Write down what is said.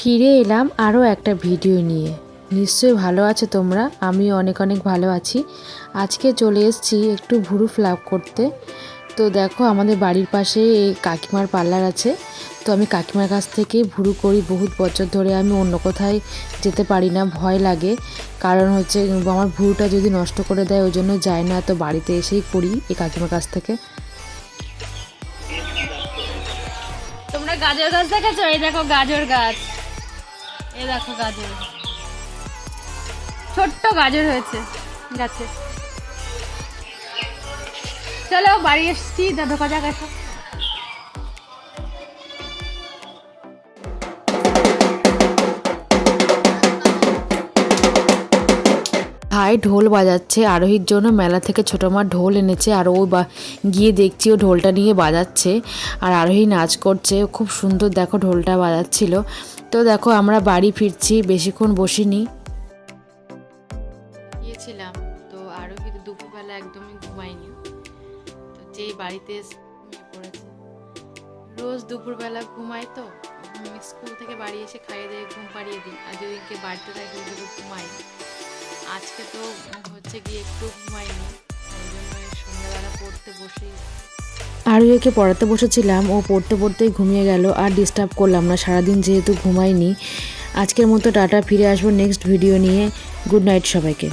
ফিরে এলাম আরও একটা ভিডিও নিয়ে। নিশ্চয়ই ভালো আছো তোমরা, আমিও অনেক অনেক ভালো আছি। আজকে চলে এসেছি একটু ভুরু ফ্লাপ করতে। তো দেখো আমাদের বাড়ির পাশে এই কাকিমার পার্লার আছে। তো আমি কাকিমার কাছ থেকে ভুরু করি বহুত বছর ধরে। আমি অন্য কোথায় যেতে পারি না, ভয় লাগে। কারণ হচ্ছে আমার ভুরুটা যদি নষ্ট করে দেয়, ওই জন্য যাই না। তো বাড়িতে এসেই করি এই কাকিমার কাছ থেকে। তোমরা গাজর গাছ দেখেছো? এই দেখো গাজর গাছ, এই দেখো গাজর, ছোট্ট গাজর হয়েছে গাছে। চলো বাড়ি এসছি, ঢোকা যাক এখন। ভাই ঢোল বাজাচ্ছে আরোহীর জন্য, মেলা থেকে ছোটো মা ঢোল এনেছে। আর ও গিয়ে দেখছি ও ঢোলটা নিয়ে বাজাচ্ছে আর আরোহী নাচ করছে। খুব সুন্দর দেখো ঢোলটা বাজাচ্ছিল। তো দেখো আমরা বাড়ি ফিরছি, বেশিক্ষণ বসিনি। গিয়েছিলাম তো আরোহী দুপুরবেলা একদমই ঘুমায়নি। তো যেই বাড়িতে ঘুমিয়ে পড়েছে। রোজ দুপুরবেলা ঘুমায়, তো স্কুল থেকে বাড়ি এসে খাইয়ে দিয়ে ঘুম পাড়িয়ে দিই। আর যেদিনকে বাড়িতে থাকি ওদিকে ঘুমাই। আজকে তো হচ্ছে গিয়ে একটু ঘুমাইনি, ওই জন্য সন্ধ্যাবেলা পড়তে বসেই আরোহীকে পড়াতে বসেছিলাম। ও পড়তে পড়তেই ঘুমিয়ে গেল, আর ডিস্টার্ব করলাম না, সারাদিন যেহেতু ঘুমাইনি। আজকের মতো টাটা, ফিরে আসবো নেক্সট ভিডিও নিয়ে। গুড নাইট সবাইকে।